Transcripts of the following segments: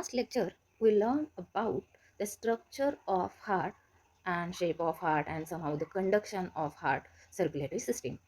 last lecture, we learned about the structure of heart and shape of heart and somehow the conduction of heart circulatory system.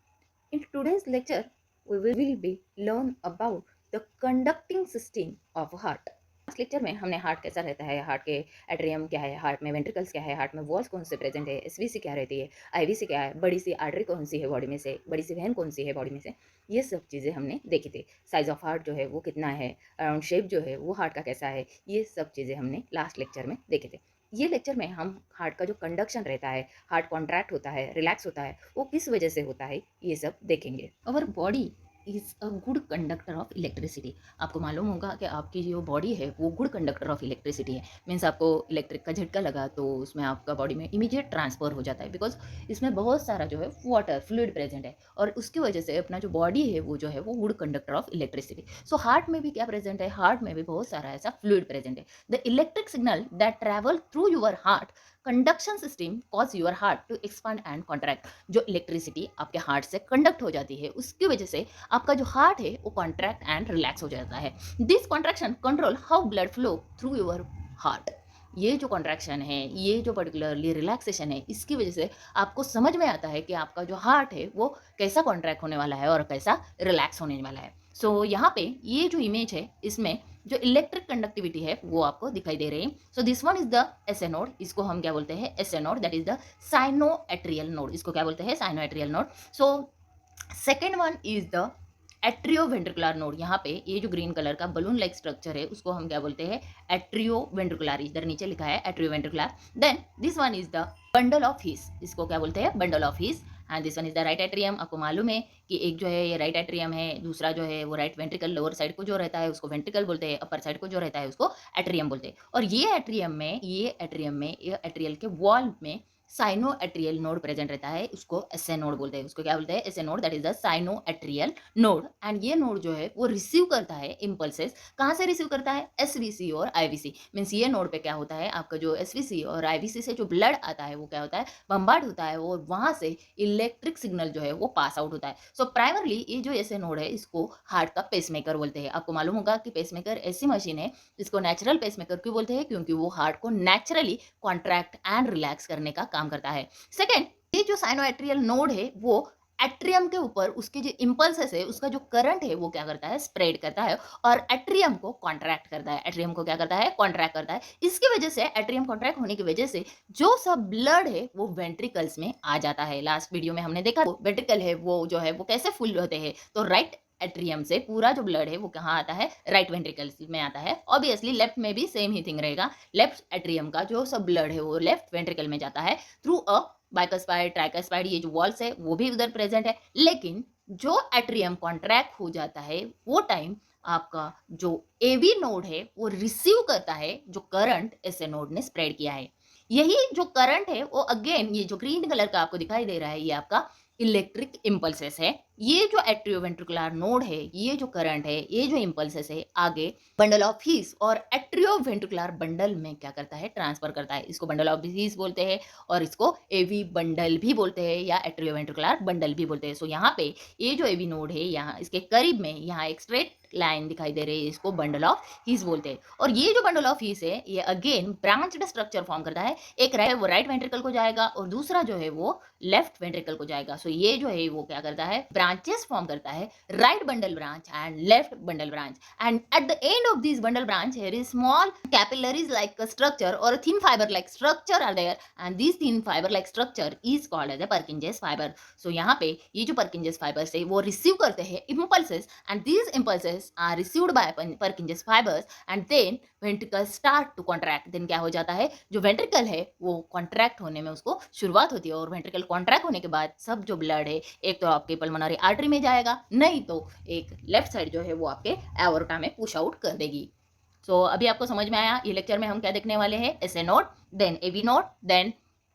In today's lecture, we will be learn about the conducting system of heart. Last lecture में हमने heart कैसा रहता है, heart के atrium क्या है, heart में ventricles क्या है, हार्ट में वॉल्स कौन से प्रेजेंट है, एसवीसी क्या रहती है, आईवीसी क्या है, बड़ी सी आर्टरी कौन सी है बॉडी में से, बड़ी सी वेन कौन सी है बॉडी में से, ये सब चीज़ें हमने देखी थी। साइज ऑफ हार्ट जो है वो कितना है, अराउंड शेप जो है वो हार्ट का कैसा है, ये सब चीज़ें हमने लास्ट लेक्चर में देखे थे। ये लेक्चर में हम हार्ट का जो कंडक्शन रहता है, हार्ट कॉन्ट्रैक्ट होता है, रिलैक्स होता है, वो किस वजह से होता है, ये सब देखेंगे। Our body is a good conductor of electricity. आपको मालूम होगा कि आपकी जो बॉडी है वो गुड कंडक्टर ऑफ इलेक्ट्रिसिटी है। मीन्स आपको इलेक्ट्रिक का झटका लगा तो उसमें आपका बॉडी में इमीडिएट ट्रांसफर हो जाता है, बिकॉज इसमें बहुत सारा जो है वाटर फ्लूइड प्रेजेंट है और उसकी वजह से अपना जो बॉडी है वो जो है वो good conductor of electricity. So heart में भी क्या प्रेजेंट है, हार्ट में भी बहुत सारा ऐसा फ्लूइड प्रेजेंट है। The electric signal that travel through your heart conduction system cause your heart to expand and contract. जो इलेक्ट्रिसिटी आपके हार्ट से कंडक्ट हो जाती है उसकी वजह से आपका जो हार्ट है वो कॉन्ट्रैक्ट एंड रिलैक्स हो जाता है। This contraction control how blood flow through your heart. ये जो कॉन्ट्रैक्शन है, ये जो पर्टिकुलरली रिलैक्सेशन है, इसकी वजह से आपको समझ में आता है कि आपका जो हार्ट है वो कैसा कॉन्ट्रैक्ट होने वाला है और कैसा रिलैक्स होने वाला है। सो यहाँ पे ये जो इमेज है इसमें जो इलेक्ट्रिक कंडक्टिविटी है वो आपको दिखाई दे रही है। So this one is the SA node. इसको हम क्या बोलते हैं, SA node, that is the sinoatrial node. इसको क्या बोलते हैं, sinoatrial node. So second one is the atrioventricular node. यहाँ पे ये जो ग्रीन कलर का बलून लाइक स्ट्रक्चर है उसको हम क्या बोलते हैं, एट्रियोवेंट्रिकुलर। इधर नीचे लिखा है atrioventricular. Then this one is the bundle of His. इसको क्या बोलते हैं, bundle of His. And this one is the right atrium. आपको मालूम है कि एक जो है ये राइट एट्रियम है, दूसरा जो है वो राइट वेंट्रिकल, लोअर साइड को जो रहता है उसको वेंट्रिकल बोलते हैं, अपर साइड को जो रहता है उसको एट्रियम बोलते हैं। और ये एट्रियम में ये एट्रियल के वॉल में साइनो एट्रियल नोड प्रेजेंट रहता है, उसको एसए नोड बोलते हैं। उसको क्या बोलते हैं, SA node, that is the cyano atrial node. And ये नोड जो है वो रिसीव करता है इम्पल्सेस। कहाँ से रिसीव करता है, एसवीसी और आईवीसी। मीन्स ये नोड पे क्या होता है, आपका जो एसवीसी और आईवीसी से जो ब्लड आता है वो क्या होता है, बम्बार्ड होता है और वहां से इलेक्ट्रिक सिग्नल जो है वो पास आउट होता है। सो प्राइमरली ये जो एसए नोड है इसको हार्ट का पेसमेकर बोलते हैं। आपको मालूम होगा कि पेसमेकर ऐसी मशीन है, इसको नेचुरल पेसमेकर क्यों बोलते हैं, क्योंकि वो हार्ट को नेचुरली कॉन्ट्रैक्ट एंड रिलैक्स करने का काम करता है। सेकेंड, ये जो साइनोएट्रियल नोड है वो एट्रियम के ऊपर उसके जो इंपल्सेस है उसका जो करंट है वो क्या करता है, स्प्रेड करता है और एट्रियम को कॉन्ट्रैक्ट करता है। एट्रियम को क्या करता है, कॉन्ट्रैक्ट करता है। इसकी वजह से एट्रियम कॉन्ट्रैक्ट होने की वजह से जो सब ब्लड है वो वेंट्रिकल्स में आ जाता है। लास्ट वीडियो में हमने देखा वेंट्रिकल है वो जो है वो कैसे फुल होते हैं। तो राइट एट्रियम से पूरा जो ब्लड है वो कहाँ आता है, राइट वेंट्रिकल्स में आता है। ऑब्वियसली लेफ्ट में भी सेम ही थिंग रहेगा। लेफ्ट एट्रियम का जो सब ब्लड है वो लेफ्ट वेंट्रिकल में जाता है थ्रू अ बाइकस्पाइड, ट्राइकस्पाइड, ये जो वॉल्स है वो भी उधर प्रेजेंट है। लेकिन जो एट्रियम कॉन्ट्रैक्ट हो जाता है वो टाइम आपका जो एवी नोड है वो रिसीव करता है जो करंट एसए नोड ने स्प्रेड किया है। यही जो करंट है वो अगेन ये जो ग्रीन कलर का आपको दिखाई दे रहा है ये आपका इलेक्ट्रिक इम्पल्सेस है। ये जो एट्रियोवेंट्रिकुलर नोड है, ये जो करंट है, ये जो इम्पल्सेस है आगे बंडल ऑफ हीस और एट्रियोवेंट्रिकुलर बंडल में क्या करता है, ट्रांसफर करता है। इसको बंडल ऑफ हीस बोलते हैं और इसको एवी बंडल भी बोलते हैं या एट्रियोवेंट्रिकुलर बंडल भी बोलते हैं। सो यहाँ पे ये जो एवी नोड है यहाँ इसके करीब में यहाँ एक स्ट्रेट लाइन दिखाई दे रही है, इसको बंडल ऑफ हीस बोलते हैं। और ये जो बंडल ऑफ हीस है ये अगेन ब्रांच्ड स्ट्रक्चर फॉर्म करता है। एक वो राइट वेंट्रिकल को जाएगा और दूसरा जो है वो लेफ्ट वेंट्रिकल को जाएगा। सो ये जो है वो क्या करता है, ब्रांचेस फॉर्म करता है, right bundle branch and left bundle branch. And at the end of this bundle branch here is small capillaries like a structure or a thin fiber like structure are there and this thin fiber like structure is called as a Purkinje's fiber. So यहाँ पे ये जो Purkinje's fibers है वो receive करते हैं impulses and these impulses are received by Purkinje's fibers and then ventricle start to contract. then क्या हो जाता है, जो ventricle है वो contract होने में उसको शुरुआत होती है और ventricle contract होने के बाद सब जो blood है एक तो आपके पल्मोनरी आर्टरी में जाएगा, नहीं तो एक लेफ्ट साइड जो है वो आपके एओर्टा में पुश आउट कर देगी। सो अभी आपको समझ में आया ये लेक्चर में हम क्या देखने वाले हैं, SA node, then AV node, then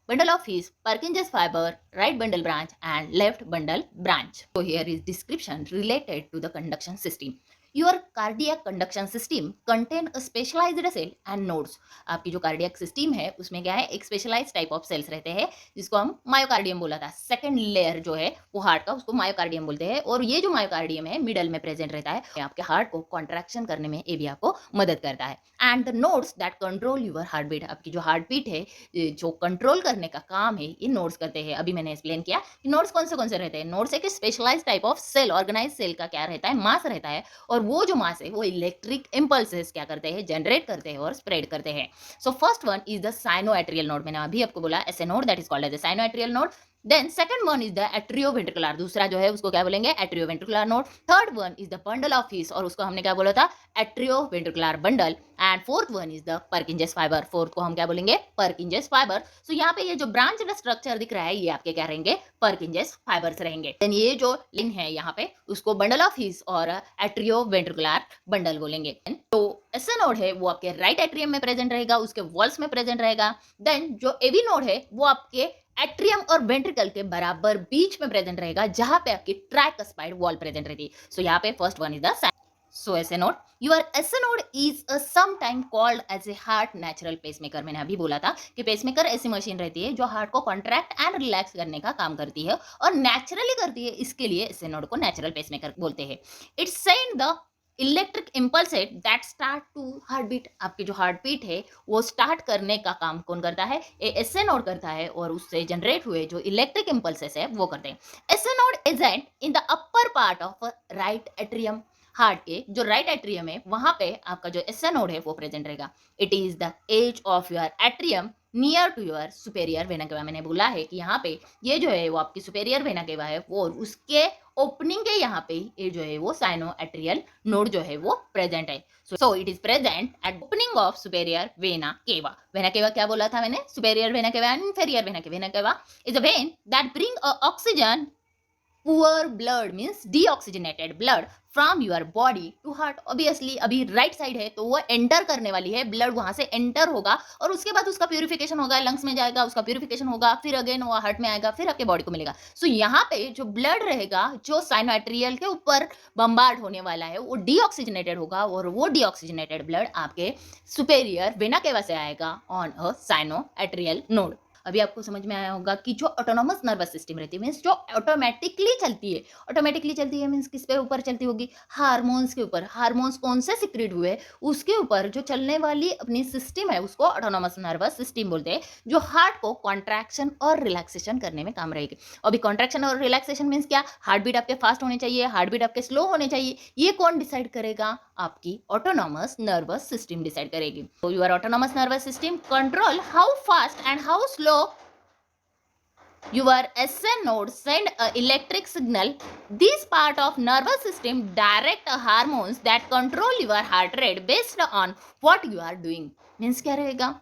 bundle of his Purkinje's fiber, right bundle branch and left bundle branch. So here is description related to the conduction system. Your cardiac conduction system contain a specialised cell and nodes. आपकी जो cardiac system है उसमें क्या है, एक specialised type of sales रहते हैं जिसको हम मायोकार्डियम बोला था। सेकंड लेयर जो है वो हार्ट का, उसको मायोकार्डियम बोलते हैं। और ये जो मायोकार्डियम है मिडल में प्रेजेंट रहता है, आपके हार्ट को कॉन्ट्रैक्शन करने में ये भी आपको मदद करता है। And the nodes that control your heart beat, आपकी जो हार्ट बीट है जो कंट्रोल करने का काम है ये नोड्स करते हैं। अभी मैंने एक्सप्लेन किया कि नोड्स कौन से रहते हैं। नोड्स एक specialised type of cell, organise cell का क्या रहता है, मास रहता है। और वो जो मास है वो इलेक्ट्रिक इंपल्सेस क्या करते हैं, जनरेट करते हैं और स्प्रेड करते हैं। So first one is the sinoatrial node, मैंने अभी आपको बोला ऐसे node that is called as the sinoatrial node. Then second one is the atrioventricular, दूसरा जो है उसको क्या बोलेंगे, atrioventricular node. Third one is the bundle of His, और उसको हमने क्या बोला था, atrioventricular bundle. And fourth one is the Purkinje's fiber, fourth को हम क्या बोलेंगे, पर्किंजेस फाइबर। सो यहाँ पे ये जो ब्रांच स्ट्रक्चर दिख रहा है ये आपके क्या रहेंगे, पर्किंजेस फाइबर्स रहेंगे। देन ये जो लिन है यहाँ पे उसको बंडल ऑफ हिस और एट्रियोवेंट्रिकुलर बंडल बोलेंगे। तो ऐसा नोड है वो आपके राइट एट्रियम में प्रेजेंट रहेगा, उसके वॉल्स में प्रेजेंट रहेगा। देन जो एवी नोड है वो आपके एट्रियम और वेंट्रिकल के बराबर बीच में प्रेजेंट रहेगा, जहां पे आपकी ट्राइकस्पाइड वॉल प्रेजेंट रहती है। सो यहाँ पे first one is the so SA node, your SA node is some time called as a heart natural pacemaker. मैंने अभी बोला था कि पेसमेकर ऐसी मशीन रहती है जो हार्ट को कॉन्ट्रैक्ट एंड रिलैक्स करने का काम करती है और नेचुरली करती है, इसके लिए ऐसे नोड को नेचुरल पेसमेकर बोलते हैं। It's send the electric impulse है that start to heart beat, आपकी जो हार्ट बीट है वो स्टार्ट करने का काम कौन करता है, एसए नोड करता है। और उससे जनरेट हुए जो इलेक्ट्रिक इम्पल्सेस है वो करते हैं। SA node isn't in the upper part of right atrium, heart के जो राइट एट्रियम है वहां पे आपका जो एसए नोड है वो प्रेजेंट रहेगा। It is the edge of your atrium near to your superior vena cava. मैंने बोला है कि यहाँ पे ये जो है वो आपकी सुपेरियर वेना केवा है, वो उसके ओपनिंग के यहाँ पे ये जो है वो साइनो एट्रियल नोड जो है वो प्रेजेंट है। So it is present at opening of superior vena cava. Vena cava क्या बोला था मैंने, superior vena cava and inferior vena cava. Vena cava is a vein that bring oxygen poor blood means deoxygenated blood from your body to heart. Obviously अभी right side है तो वो enter करने वाली है, ब्लड वहां से एंटर होगा और उसके बाद उसका प्यूरिफिकेशन होगा, लंग्स में जाएगा, उसका प्यूरिफिकेशन होगा, फिर अगेन वो हार्ट में आएगा, फिर आपके बॉडी को मिलेगा। सो यहाँ पे जो ब्लड रहेगा जो साइनोएट्रियल के ऊपर बम्बार्ड होने वाला है वो डीऑक्सीजनेटेड होगा और वो डीऑक्सीजनेटेड ब्लड आपके सुपेरियर वेना केवा से आएगा ऑन अ साइनोएट्रियल नोड। अभी आपको समझ में आया होगा कि जो ऑटोनॉमस नर्वस सिस्टम रहती है मीन्स जो ऑटोमेटिकली चलती है, ऑटोमेटिकली चलती है मीन्स किस पे ऊपर चलती होगी, हार्मोन्स के ऊपर। हार्मोन्स कौन से सिक्रेट हुए उसके ऊपर जो चलने वाली अपनी सिस्टम है उसको ऑटोनॉमस नर्वस सिस्टम बोलते हैं, जो हार्ट को कॉन्ट्रैक्शन और रिलैक्सेशन करने में काम रहेगी। अभी कॉन्ट्रैक्शन और रिलैक्सेशन मीन्स क्या, हार्ट बीट आपके फास्ट होने चाहिए, हार्ट बीट आपके स्लो होने चाहिए, ये कौन डिसाइड करेगा, आपकी ऑटोनॉमस नर्वस सिस्टम डिसाइड करेगी। तो your autonomous nervous system control how fast and how slow your SN node send a electric signal. This part of nervous system direct hormones that control your heart rate based on what you are doing. Means क्या रहेगा,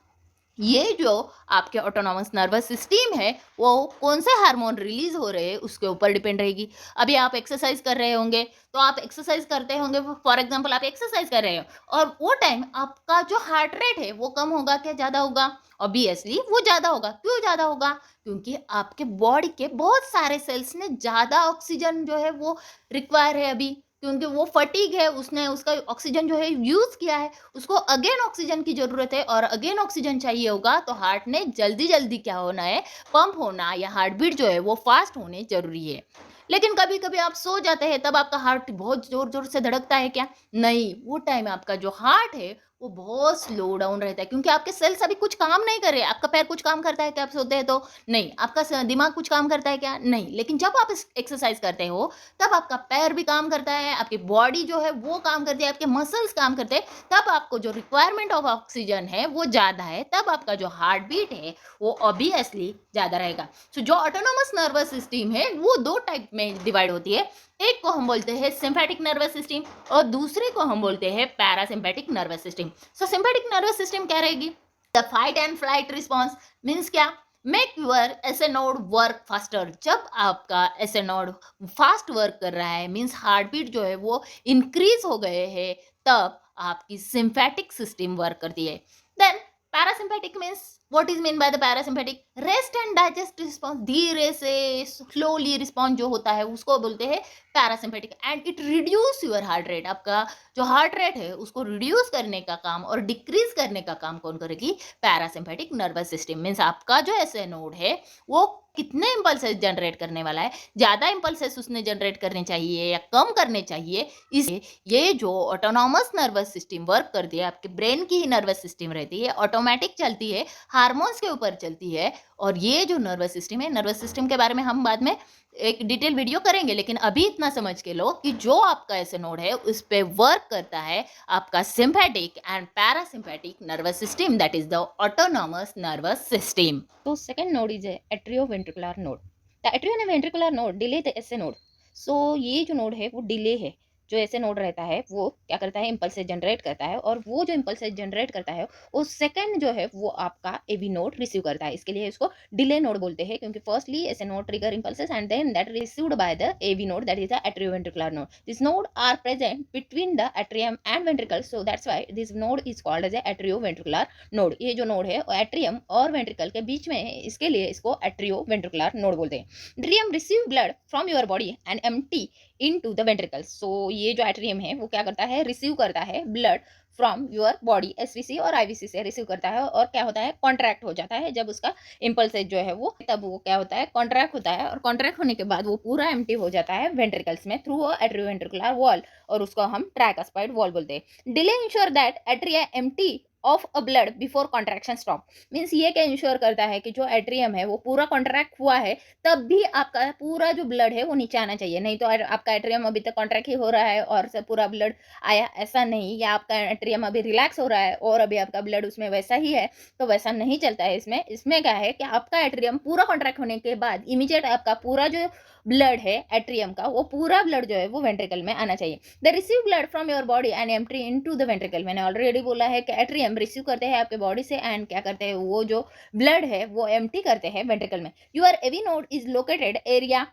ये जो आपके autonomous nervous system है वो कौन से hormone release हो रहे हैं उसके ऊपर डिपेंड रहेगी। अभी आप एक्सरसाइज कर रहे होंगे तो आप एक्सरसाइज करते होंगे, फॉर एग्जांपल आप एक्सरसाइज कर रहे हो और वो टाइम आपका जो हार्ट रेट है वो कम होगा क्या ज़्यादा होगा, ऑब्वियसली वो ज़्यादा होगा। क्यों ज़्यादा होगा, क्योंकि आपके बॉडी के बहुत सारे सेल्स ने ज़्यादा ऑक्सीजन जो है वो रिक्वायर है अभी, क्योंकि वो फटीग है, उसने उसका ऑक्सीजन जो है यूज़ किया है, उसको अगेन ऑक्सीजन की ज़रूरत है और अगेन ऑक्सीजन चाहिए होगा तो हार्ट ने जल्दी जल्दी क्या होना है, पंप होना या हार्ट बीट जो है वो फास्ट होने जरूरी है। लेकिन कभी कभी आप सो जाते हैं तब आपका हार्ट बहुत जोर जोर से धड़कता है क्या, नहीं, वो टाइम आपका जो हार्ट है वो बहुत स्लो डाउन रहता है, क्योंकि आपके सेल्स अभी कुछ काम नहीं कर रहे। आपका पैर कुछ काम करता है क्या आप सोते हैं तो, नहीं। आपका दिमाग कुछ काम करता है क्या, नहीं। लेकिन जब आप एक्सरसाइज करते हो तब आपका पैर भी काम करता है, आपकी बॉडी जो है वो काम करती है, आपके मसल्स काम करते हैं, तब आपको जो रिक्वायरमेंट ऑफ ऑक्सीजन है वो ज़्यादा है, तब आपका जो हार्ट बीट है वो ऑब्वियसली ज़्यादा रहेगा। सो जो ऑटोनोमस नर्वस सिस्टम है वो दो टाइप में डिवाइड होती है, एक को हम बोलते हैं सिंपैथिक नर्वस सिस्टम और दूसरे को हम बोलते हैं parasympathetic nervous system. So sympathetic nervous system क्या रहेगी, the fight and flight response means क्या, make your SA node work faster. जब आपका एसए नोड फास्ट वर्क कर रहा है मीन्स हार्ट बीट जो है वो इंक्रीज हो गए हैं, तब आपकी सिंपैथिक सिस्टम वर्क करती है। Then parasympathetic means what is mean by the parasympathetic? Rest and digest response, धीरे से स्लोली रिस्पॉन्स जो होता है उसको बोलते हैं parasympathetic. And it reduce your heart rate, आपका जो हार्ट रेट है उसको रिड्यूस करने का काम और डिक्रीज करने का काम कौन करेगी? पैरासिम्पेटिक नर्वस सिस्टम। मीन्स आपका जो एसए नोड है वो कितने इंपल्सेस जनरेट करने वाला है, ज्यादा इंपल्सेस उसने जनरेट करने चाहिए या कम करने चाहिए, इस ये जो ऑटोनॉमस नर्वस सिस्टम वर्क करती है, आपके ब्रेन की ही नर्वस सिस्टम रहती है, ऑटोमेटिक चलती है, हार्मोन्स के ऊपर चलती है। और ये जो नर्वस सिस्टम है, नर्वस सिस्टम के बारे में हम बाद में एक डिटेल वीडियो करेंगे, लेकिन अभी इतना समझ के लो कि जो आपका ऐसे नोड है उस पे वर्क करता है आपका sympathetic and parasympathetic nervous system, that is the autonomous nervous system. So second node is a atrioventricular node. The atrioventricular node delay the SA node. So ये जो नोड है वो डिले है। जो ऐसे नोड रहता है वो क्या करता है, इम्पल्स जनरेट करता है, और वो जो इम्पल्स जनरेट करता है वो सेकंड जो है वो आपका एवी नोड रिसीव करता है। इसके लिए इसको डिले नोड बोलते हैं, क्योंकि firstly SA node trigger impulses and then that received by the AV node, that is the atrioventricular node. This node are present between the atrium and ventricle, so that's why this node is called as a atrioventricular node. ये जो node है atrium और ventricle के बीच में है, इसके लिए इसको एट्रियोवेंट्रिकुलर नोड बोलते हैं। Atrium receive blood from your body and empty into the ventricles. So ये जो एट्रियम है वो क्या करता है, रिसीव करता है blood from your body, SVC और आईवीसी से रिसीव करता है, और क्या होता है, कॉन्ट्रैक्ट हो जाता है। जब उसका इम्पल्सेज जो है वो, तब वो क्या होता है, कॉन्ट्रैक्ट होता है, और कॉन्ट्रैक्ट होने के बाद वो पूरा एम्प्टी हो जाता है वेंट्रिकल्स में थ्रू एट्रियोवेंट्रिकुलर वॉल, और उसको हम ट्राइकस्पाइड वॉल बोलते हैं। Delay ensure that atria empty of a blood before contraction stop. Means ये क्या इंश्योर करता है कि जो एट्रियम है वो पूरा कॉन्ट्रैक्ट हुआ है तब भी आपका पूरा जो ब्लड है वो नीचे आना चाहिए, नहीं तो आपका एट्रियम अभी तक कॉन्ट्रैक्ट ही हो रहा है और सब पूरा ब्लड आया, ऐसा नहीं। या आपका एट्रियम अभी रिलैक्स हो रहा है और अभी आपका ब्लड उसमें वैसा ही है, तो वैसा नहीं चलता है। इसमें इसमें क्या है कि आपका एट्रियम पूरा कॉन्ट्रैक्ट होने के बाद इमीडिएट आपका पूरा जो ब्लड है एट्रियम का, वो पूरा ब्लड जो है वो वेंट्रिकल में आना चाहिए। The receive blood from your body and empty into the ventricle. मैंने ऑलरेडी बोला है कि एट्रियम रिसीव करते हैं आपके बॉडी से एंड क्या करते हैं, वो जो ब्लड है वो एम्प्टी करते हैं वेंट्रिकल में। Your AV node is located area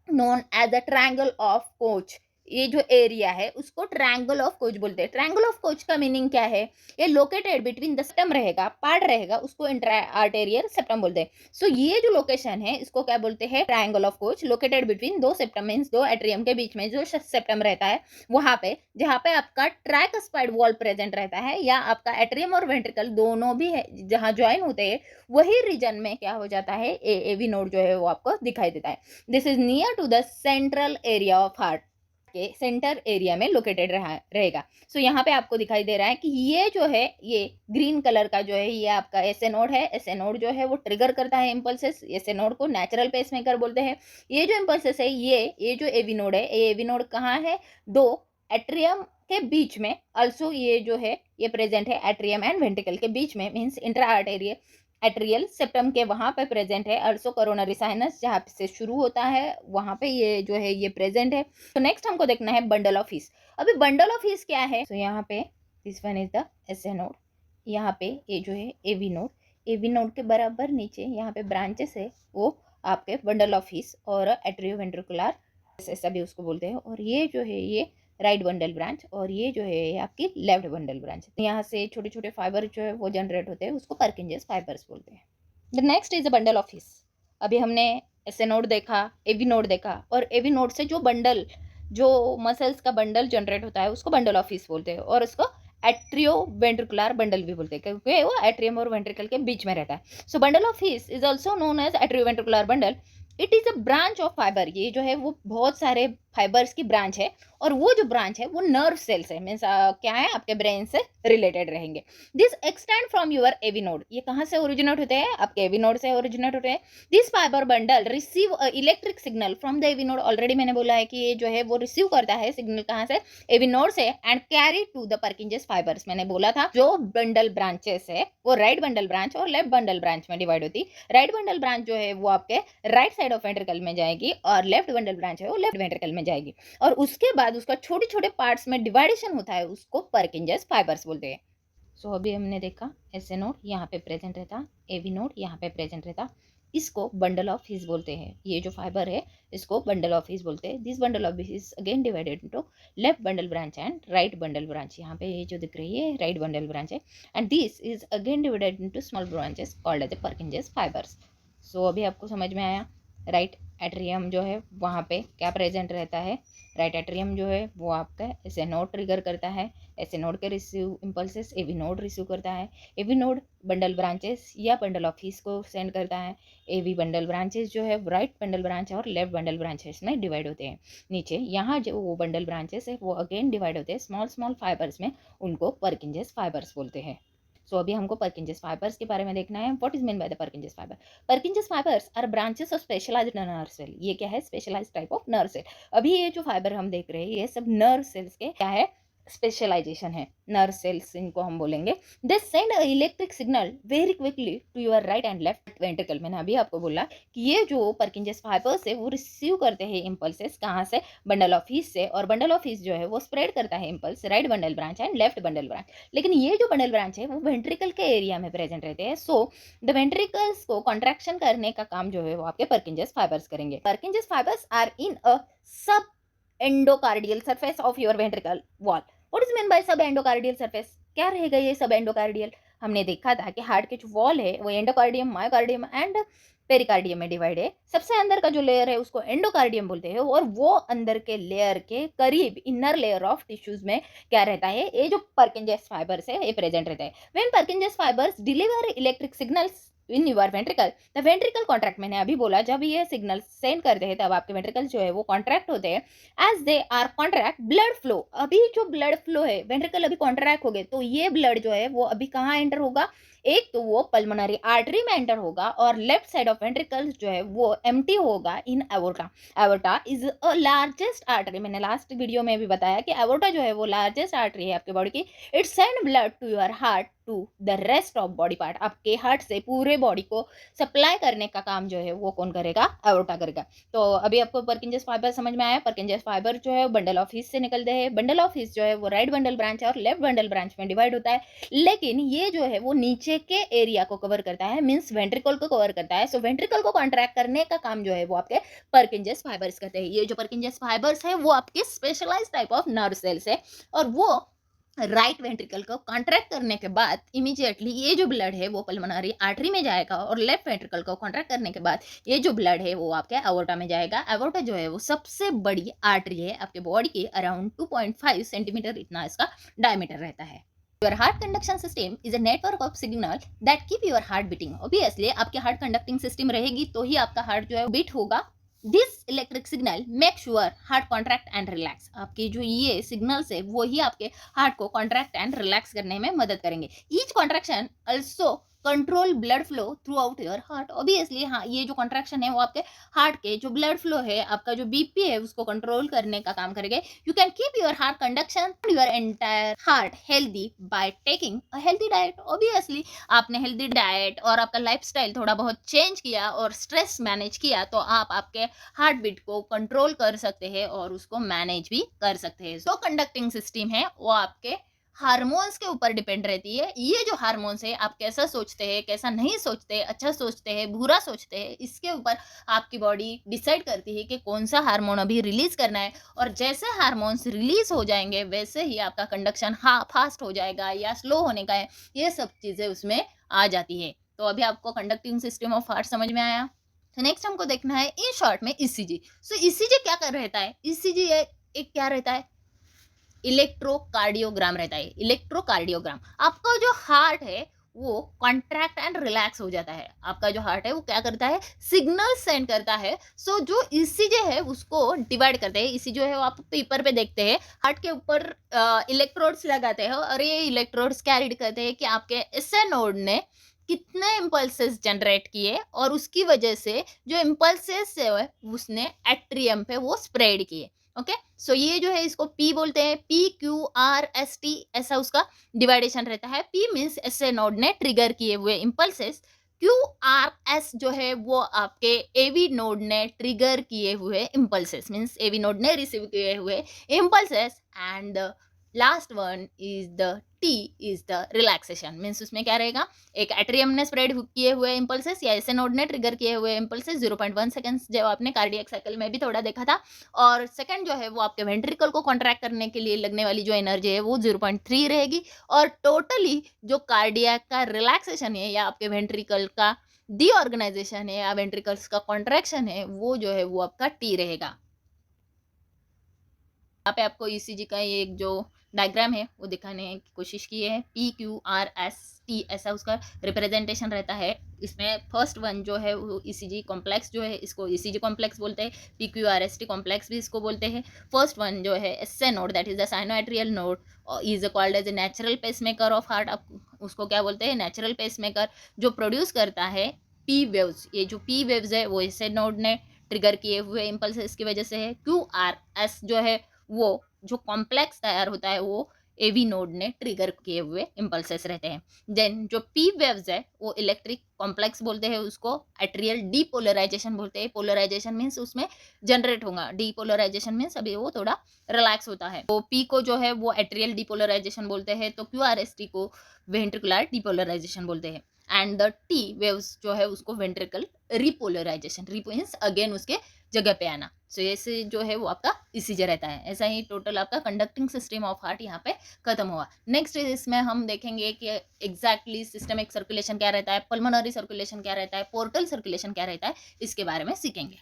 known as the triangle of Koch. ये जो एरिया है उसको ट्रायंगल ऑफ कोच बोलते हैं। ट्रायंगल ऑफ कोच का मीनिंग क्या है, ये लोकेटेड बिटवीन द सेप्टम रहेगा, पार्ट रहेगा, उसको इंट्रा आर्टेरियल सेप्टम बोलते हैं। सो ये जो लोकेशन है इसको क्या बोलते हैं, triangle of coach, located between दो सेप्टम, मीन्स दो एट्रियम के बीच में जो सेप्टम रहता है वहां पे, जहाँ पे आपका ट्राइकस्पाइड वॉल प्रेजेंट रहता है, या आपका एट्रियम और वेंट्रिकल दोनों भी है जहाँ ज्वाइन होते हैं, वही रीजन में क्या हो जाता है, एवी नोड जो है वो आपको दिखाई देता है। This is near to the central area of heart, के सेंटर एरिया में लोकेटेड रहेगा। सो यहाँ पे आपको दिखाई दे रहा है कि ये जो है, ये ग्रीन कलर का जो है ये आपका एसए नोड है। एसए नोड जो है वो ट्रिगर करता है इम्पल्सेस। एसए नोड को नेचुरल पेसमेकर बोलते हैं। ये जो इम्पल्सेस है, ये जो एवी नोड है, ये एवी नोड कहाँ है, दो एट्रियम के बीच में। अल्सो ये जो है ये प्रेजेंट है एट्रियम एंड वेंट्रिकल के बीच में, means intra arterial atrial septum के वहां पे प्रेजेंट है। अल्सो कोरोनरी साइनस जहाँ से शुरू होता है वहां पे ये जो है ये प्रेजेंट है। तो नेक्स्ट हमको देखना है बंडल ऑफ हीस। अभी बंडल ऑफ हीस क्या है, तो यहाँ पे this one is the SA node. यहाँ पे ये जो है एवी नोड, एवी नोड के बराबर नीचे यहाँ पे ब्रांचेस है, वो आपके बंडल ऑफ हीस और एट्रियोवेंट्रिकुलर ऐसा भी उसको बोलते हैं। और ये जो है ये राइट बंडल ब्रांच, और ये जो है आपकी लेफ्ट बंडल ब्रांच। यहाँ से छोटे छोटे फाइबर जो है वो जनरेट होते हैं, उसको परकिंजेस फाइबर्स बोलते हैं। The next is a bundle of his. अभी हमने एसए नोड देखा, एवी नोड देखा, और एवी नोड से जो बंडल, जो मसल्स का बंडल जनरेट होता है उसको बंडल ऑफ हीस बोलते हैं, और उसको एट्रियो वेंट्रिकुलर बंडल भी बोलते हैं, क्योंकि वो एट्रियम और वेंट्रिकल के बीच में रहता है। So bundle of His is also known as atrioventricular bundle. It is a branch of fiber. ये जो है वो बहुत सारे फाइबर्स की ब्रांच है, और वो जो ब्रांच है वो नर्व सेल्स है, मीन्स क्या है, आपके ब्रेन से रिलेटेड रहेंगे। This extend from your AV node. ये कहाँ से ओरिजिनेट होते हैं, आपके एवी नोड से ओरिजिनेट होते हैं। This fibre bundle receive electric signal from the AV node. Already मैंने बोला है कि ये जो है वो रिसीव करता है सिग्नल कहाँ से, एवी नोड से, and carry to the Purkinje's fibers. मैंने बोला था जो बंडल ब्रांचेस है वो राइट बंडल ब्रांच और लेफ्ट बंडल ब्रांच में डिवाइड होती। राइट बंडल ब्रांच जो है वो आपके राइट साइड ऑफ वेंट्रिकल में जाएगी, और लेफ्ट बंडल ब्रांच है वो लेफ्ट वेंट्रिकल में जाएगी, और उसके बाद उसका छोटे छोटे पार्ट्स में डिवाइडेशन होता है, उसको परकिंजेस फाइबर्स बोलते हैं। सो अभी हमने देखा एसए नोड यहाँ पे प्रेजेंट रहता, एवी नोड यहाँ पे प्रेजेंट रहता, इसको बंडल ऑफ हिज बोलते हैं। ये जो फाइबर है इसको बंडल ऑफ हिज बोलते हैं। This bundle of His again divided into left bundle branch and right bundle branch. यहाँ पे ये जो दिख रही है राइट बंडल ब्रांच है, and this is again divided into small branches called as a Purkinje's fibers. So अभी आपको समझ में आया। राइट एट्रियम जो है वहाँ पे क्या प्रेजेंट रहता है, राइट एट्रियम जो है वो आपका एस ए नोड ट्रिगर करता है, एस ए नोड के receive impulses A V node receive करता है, A V node bundle branches या बंडल ऑफ हिज को सेंड करता है। ए वी बंडल ब्रांचेस जो है राइट बंडल ब्रांच और लेफ्ट बंडल ब्रांचेस में डिवाइड होते हैं। नीचे यहाँ जो वो बंडल ब्रांचेस है वो अगेन डिवाइड होते हैं स्मॉल स्मॉल फाइबर्स में, उनको पर्किंजेस फाइबर्स बोलते हैं। सो अभी हमको पर्किंजेस फाइबर्स के बारे में देखना है। What is mean by the Purkinje's fiber? Purkinje's fibers are branches of specialized nerve cell. ये क्या है? Specialized type of nerve cell. अभी ये जो फाइबर हम देख रहे हैं ये सब नर्व सेल्स के क्या है? स्पेशलाइजेशन है। नर्व सेल्स इनको हम बोलेंगे। They send a electric signal very quickly to your right and left ventricle. मैंने अभी आपको बोला कि ये जो पर्किंजेस फाइबर्स है वो रिसीव करते हैं इम्पल्सेस कहाँ से? बंडल ऑफ हिज से, और बंडल ऑफ हिज जो है वो स्प्रेड करता है impulse right bundle branch and left bundle branch. लेकिन ये जो बंडल ब्रांच है वो वेंट्रिकल के एरिया में प्रेजेंट रहते हैं। सो द वेंट्रिकल्स को कॉन्ट्रैक्शन करने का काम जो है वो आपके पर्किंजेस फाइबर्स करेंगे। पर्किंजेस फाइबर्स आर इन अ सब endocardial surface of your ventricle wall. What is mean bye सब एंडोकार्डियल सरफेस? क्या रहेगा ये सब एंडोकार्डियल? हमने देखा था कि हार्ट के जो वॉल है वो एंडोकार्डियम, मायोकार्डियम एंड पेरिकार्डियम में डिवाइड है। सबसे अंदर का जो लेयर है उसको एंडोकार्डियम बोलते हैं, और वो अंदर के लेयर के करीब इनर लेयर ऑफ टिश्यूज में क्या रहता है? ये जो पर्किंजेस फाइबर्स है ये प्रेजेंट रहता है। When Purkinje's fibers deliver electric signals in your ventricle, the ventricle contract. मैंने अभी बोला जब ये सिग्नल सेंड करते हैं तब आपके वेंट्रिकल जो है वो कॉन्ट्रैक्ट होते हैं। As they are contract blood flow, अभी जो ब्लड फ्लो है वेंट्रिकल अभी कॉन्ट्रैक्ट हो गए तो ये ब्लड जो है वो अभी कहाँ एंटर होगा? एक तो वो पल्मोनरी आर्टरी में एंटर होगा, और लेफ्ट साइड ऑफ वेंट्रिकल जो है वो एम्प्टी होगा in aorta. Aorta is a largest artery. मैंने लास्ट वीडियो में भी बताया कि एवोर्टा जो है वो लार्जेस्ट आर्टरी है आपके बॉडी की। It send blood to your heart to the rest of body part. आपके हार्ट से पूरे बॉडी को सप्लाई करने का काम जो है वो कौन करेगा? एवोर्टा करेगा। तो अभी आपको पर्किंजेस फाइबर समझ में आया। पर्किंजेस फाइबर जो है बंडल ऑफ हिज से निकलते हैं। बंडल ऑफ हिज जो है वो राइट बंडल ब्रांच और लेफ्ट बंडल ब्रांच में डिवाइड होता है, लेकिन ये जो है वो नीचे के एरिया को कवर करता है, मींस वेंट्रिकल को कवर करता है। सो वेंट्रिकल को कॉन्ट्रैक्ट करने का काम जो है वो आपके पर्किंजेस फाइबर्स करते हैं। ये जो पर्किंजेस फाइबर्स है वो आपके specialised type of nerve cells है, और वो राइट वेंट्रिकल को कॉन्ट्रैक्ट करने के बाद इमीडिएटली ये जो ब्लड है वो पल्मोनरी आर्टरी में जाएगा, और लेफ्ट वेंट्रिकल को कॉन्ट्रैक्ट करने के बाद ये जो ब्लड है वो आपके एवोर्टा में जाएगा। एवोर्टा जो है वो सबसे बड़ी आर्टरी है आपके बॉडी के, अराउंड 2.5 सेंटीमीटर इतना इसका डायमीटर रहता है। Your heart conduction system is a network of signal that keep your heart beating. Obviously आपके हार्ट कंडक्टिंग सिस्टम रहेगी तो ही आपका हार्ट जो है बीट होगा। This electric signal make sure heart contract and relax. आपके जो ये सिग्नल्स है वो ही आपके हार्ट को कॉन्ट्रैक्ट एंड रिलैक्स करने में मदद करेंगे। Each contraction also control blood flow through out your heart. Obviously हाँ, ये जो कॉन्ट्रैक्शन है वो आपके हार्ट के जो ब्लड फ्लो है, आपका जो बीपी है उसको कंट्रोल करने का काम करेंगे। You can keep your heart conduction your entire heart healthy by taking a healthy diet. Obviously आपने हेल्दी डाइट और आपका लाइफस्टाइल थोड़ा बहुत चेंज किया और स्ट्रेस मैनेज किया तो आप आपके हार्ट बीट को कंट्रोल कर सकते हैं और उसको मैनेज भी कर सकते हैं। जो कंडक्टिंग सिस्टम है वो आपके हार्मोन्स के ऊपर डिपेंड रहती है। ये जो हार्मोन्स है आप कैसा सोचते हैं, कैसा नहीं सोचते, अच्छा सोचते हैं, बुरा सोचते हैं, इसके ऊपर आपकी बॉडी डिसाइड करती है कि कौन सा हार्मोन अभी रिलीज करना है, और जैसे हार्मोन्स रिलीज हो जाएंगे वैसे ही आपका कंडक्शन फास्ट हो जाएगा या स्लो होने का है, ये सब चीजें उसमें आ जाती है। तो अभी आपको कंडक्टिंग सिस्टम ऑफ हार्ट समझ में आया। तो नेक्स्ट हमको देखना है इन शॉर्ट में ईसीजी। सो ईसीजी क्या कर रहता है? ईसीजी एक क्या रहता है? इलेक्ट्रोकार्डियोग्राम रहता है। इलेक्ट्रोकार्डियोग्राम आपका जो हार्ट है वो कॉन्ट्रैक्ट एंड रिलैक्स हो जाता है। आपका जो हार्ट है वो क्या करता है? सिग्नल सेंड करता है। सो जो ईसीजी है उसको डिवाइड करते हैं। ईसीजी जो है वो आप पेपर पे देखते हैं, हार्ट के ऊपर इलेक्ट्रोड्स लगाते हैं, और ये इलेक्ट्रोड्स क्या रीड करते हैं कि आपके एसए नोड ने कितने इम्पल्सेस जनरेट किए, और उसकी वजह से जो इम्पल्सेस है उसने एट्रियम पे वो स्प्रेड किए। ओके, सो ये जो है इसको पी बोलते हैं। PQRST ऐसा उसका डिवाइडेशन रहता है। P मीन्स एसए नोड ने ट्रिगर किए हुए इम्पल्सेस, QRS जो है वो आपके एवी नोड ने ट्रिगर किए हुए इम्पल्सेस, मीन्स एवी नोड ने रिसीव किए हुए impulses, and last one is the T is the relaxation, means उसमें क्या रहेगा, एक एट्रियम ने स्प्रेड किए हुए इम्पल्सेस या एसए नोड ने ट्रिगर किए हुए इम्पल्सेस 0.1 सेकेंड्स, जो आपने कार्डियक साइकिल में भी थोड़ा देखा था। और सेकंड जो है वो आपके वेंट्रिकल को कॉन्ट्रैक्ट करने के लिए लगने वाली जो एनर्जी है वो 0.3 रहेगी। और टोटली जो कार्डियक का रिलैक्सेशन है या आपके वेंट्रिकल का डीऑर्गेनाइजेशन है या वेंट्रिकल्स का कॉन्ट्रैक्शन है वो जो है वो आपका टी रहेगा। यहाँ पे आपको ईसीजी का ये एक जो डायग्राम है वो दिखाने की कोशिश की है। PQRST ऐसा उसका रिप्रेजेंटेशन रहता है। इसमें फर्स्ट वन जो है वो ईसीजी कॉम्प्लेक्स जो है, इसको ईसीजी कॉम्प्लेक्स बोलते हैं, PQRST कॉम्प्लेक्स भी इसको बोलते हैं। फर्स्ट वन जो है SA node, that is the sinoatrial node, is called as a natural pacemaker of heart. आप उसको क्या बोलते हैं, नेचुरल पेसमेकर, जो प्रोड्यूस करता है पी वेव्स। ये जो पी वेव्स है वो एसए नोड ने ट्रिगर किए हुए इम्पल्सेस की वजह से है। QRS जो है वो जो कॉम्प्लेक्स तैयार होता है वो एवी नोड ने ट्रिगर किए हुए इम्पल्सेस रहते हैं। देन जो पी वेव्स है वो इलेक्ट्रिक कॉम्प्लेक्स बोलते हैं उसको, एट्रियल डीपोलराइजेशन बोलते हैं। पोलराइजेशन मीन्स उसमें जनरेट होगा, डीपोलराइजेशन मीन्स अभी वो थोड़ा रिलैक्स होता है। तो पी को जो है वो एट्रियल डीपोलराइजेशन बोलते हैं, तो QRST को वेंट्रिकुलर डीपोलराइजेशन बोलते हैं। एंड द टी वेव्स जो है उसको ventricle repolarisation, repo means again उसके जगह पे आना। सो ऐसे जो है वो आपका ईसीजी रहता है। ऐसा ही टोटल आपका कंडक्टिंग सिस्टम ऑफ हार्ट यहाँ पे खत्म हुआ। नेक्स्ट इसमें हम देखेंगे कि एग्जैक्टली सिस्टमिक सर्कुलेशन क्या रहता है, पल्मोनरी सर्कुलेशन क्या रहता है, पोर्टल सर्कुलेशन क्या रहता है, इसके बारे में सीखेंगे।